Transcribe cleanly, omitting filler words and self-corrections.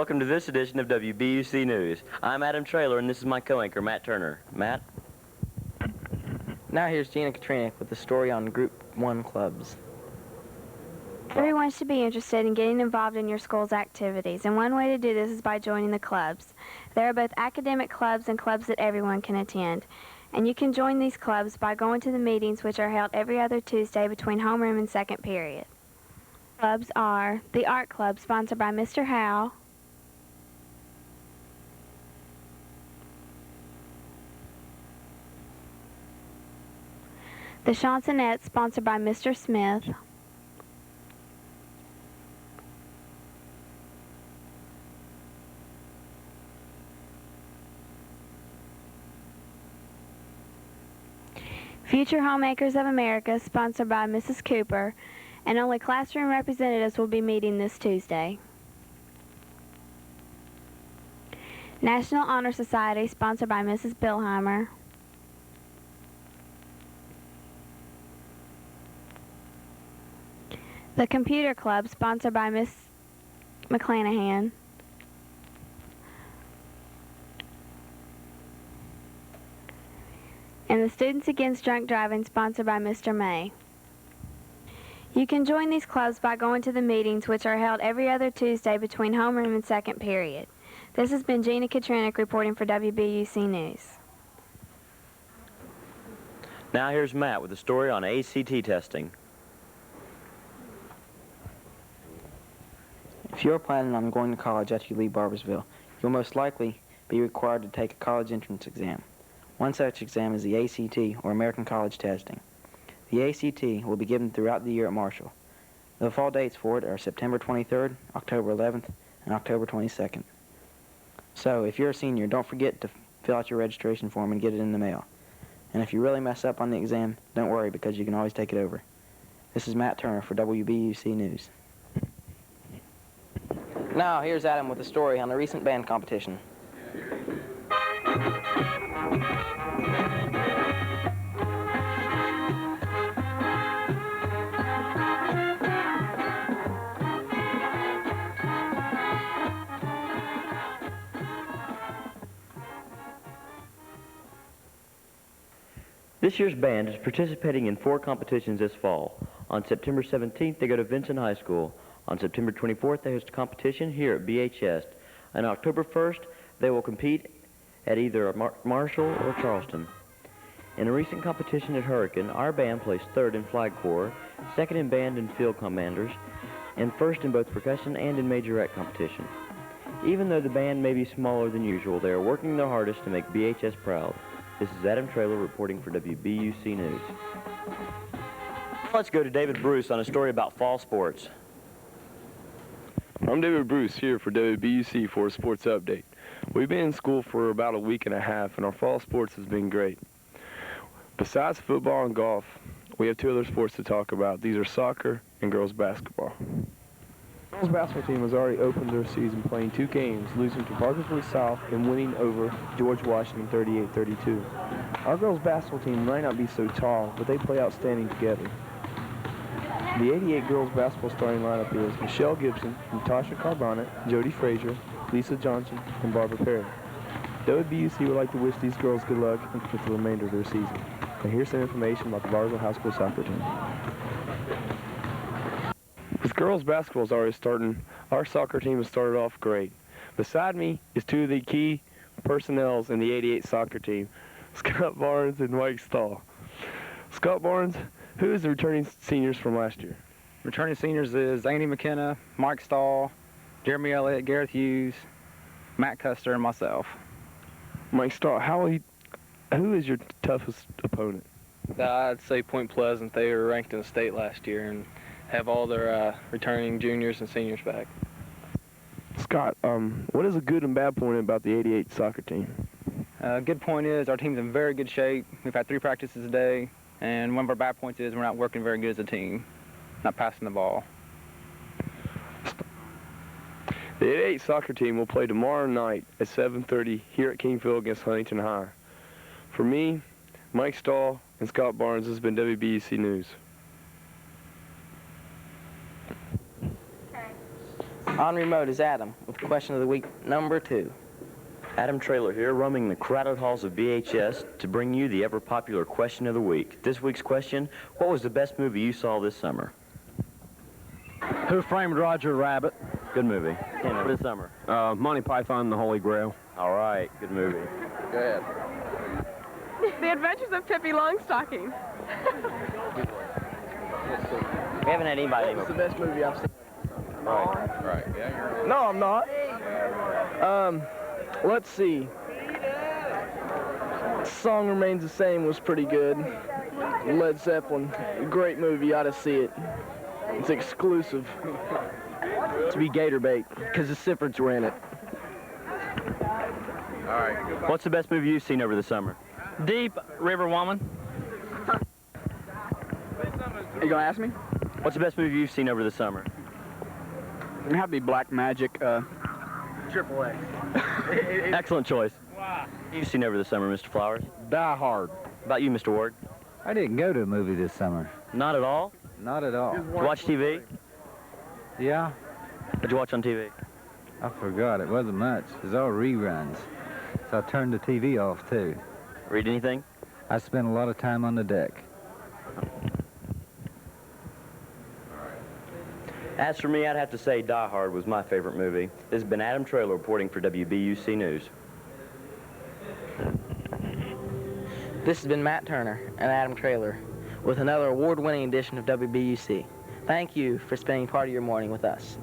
Welcome to this edition of WBUC News. I'm Adam Traylor, and this is my co-anchor, Matt Turner. Matt? Now here's Gina Katrinak with the story on Group 1 clubs. Everyone should be interested in getting involved in your school's activities, and one way to do this is by joining the clubs. There are both academic clubs and clubs that everyone can attend, and you can join these clubs by going to the meetings which are held every other Tuesday between homeroom and second period. Clubs are the Art Club, sponsored by Mr. Howe, the Chansonette, sponsored by Mr. Smith, Future Homemakers of America, sponsored by Mrs. Cooper, and only classroom representatives will be meeting this Tuesday. National Honor Society, sponsored by Mrs. Billheimer. The Computer Club, sponsored by Miss McClanahan. And the Students Against Drunk Driving, sponsored by Mr. May. You can join these clubs by going to the meetings, which are held every other Tuesday between homeroom and second period. This has been Gina Katrinak reporting for WBUC News. Now here's Matt with a story on ACT testing. If you're planning on going to college after you leave Barboursville, you'll most likely be required to take a college entrance exam. One such exam is the ACT, or American College Testing. The ACT will be given throughout the year at Marshall. The fall dates for it are September 23rd, October 11th, and October 22nd. So, if you're a senior, don't forget to fill out your registration form and get it in the mail. And if you really mess up on the exam, don't worry, because you can always take it over. This is Matt Turner for WBUC News. Now, here's Adam with a story on the recent band competition. This year's band is participating in 4 competitions this fall. On September 17th, they go to Vincent High School. On September 24th, they host a competition here at BHS. On October 1st, they will compete at either Marshall or Charleston. In a recent competition at Hurricane, our band placed 3rd in Flag Corps, 2nd in Band and Field Commanders, and 1st in both percussion and in majorette competition. Even though the band may be smaller than usual, they are working their hardest to make BHS proud. This is Adam Traylor reporting for WBUC News. Let's go to David Bruce on a story about fall sports. I'm David Bruce here for WBUC for a sports update. We've been in school for about a week and a half, and our fall sports has been great. Besides football and golf, we have 2 other sports to talk about. These are soccer and girls basketball. The girls basketball team has already opened their season playing 2 games, losing to Parkersburg South and winning over George Washington 38-32. Our girls basketball team might not be so tall, but they play outstanding together. The 88 girls basketball starting lineup is Michelle Gibson, Natasha Carbonnet, Jody Frazier, Lisa Johnson, and Barbara Perry. WBUC would like to wish these girls good luck with the remainder of their season. And here's some information about the Barbara High School soccer team. With girls basketball already starting, our soccer team has started off great. Beside me is 2 of the key personnels in the 88 soccer team, Scott Barnes and Mike Stahl. Scott Barnes, who is the returning seniors from last year? Returning seniors is Andy McKenna, Mike Stahl, Jeremy Elliott, Gareth Hughes, Matt Custer, and myself. Mike Stahl, who is your toughest opponent? I'd say Point Pleasant. They were ranked in the state last year and have all their returning juniors and seniors back. Scott, what is a good and bad point about the 88 soccer team? Good point is our team's in very good shape. We've had 3 practices a day, and one of our bad points is we're not working very good as a team, not passing the ball. The 88 soccer team will play tomorrow night at 7:30 here at Kingfield against Huntington High. For me, Mike Stahl, and Scott Barnes, this has been WBUC News. On remote is Adam with question of the week number 2. Adam Traylor here, roaming the crowded halls of BHS to bring you the ever-popular question of the week. This week's question, what was the best movie you saw this summer? Who Framed Roger Rabbit? Good movie. For this summer. Monty Python and the Holy Grail. All right, good movie. Go ahead. The Adventures of Pippi Longstocking. We haven't had anybody name It's the best movie I've seen. Right. Yeah, you're No, I'm not. Let's see. Song Remains the Same was pretty good. Led Zeppelin, great movie, you ought to see it. It's exclusive. To be Gator Bait, because the Siffords were in it. All right. What's the best movie you've seen over the summer? Deep River Woman. You gonna ask me? What's the best movie you've seen over the summer? It'd have to be Black Magic. Triple X. Excellent choice. You've seen over the summer, Mr. Flowers. Die Hard. How about you, Mr. Ward? I didn't go to a movie this summer. Not at all? Not at all. Did you watch TV? Yeah, What'd you watch on TV? I forgot. It wasn't much. It was all reruns. So I turned the TV off, too. Read anything? I spent a lot of time on the deck. As for me, I'd have to say Die Hard was my favorite movie. This has been Adam Traylor reporting for WBUC News. This has been Matt Turner and Adam Traylor with another award-winning edition of WBUC. Thank you for spending part of your morning with us.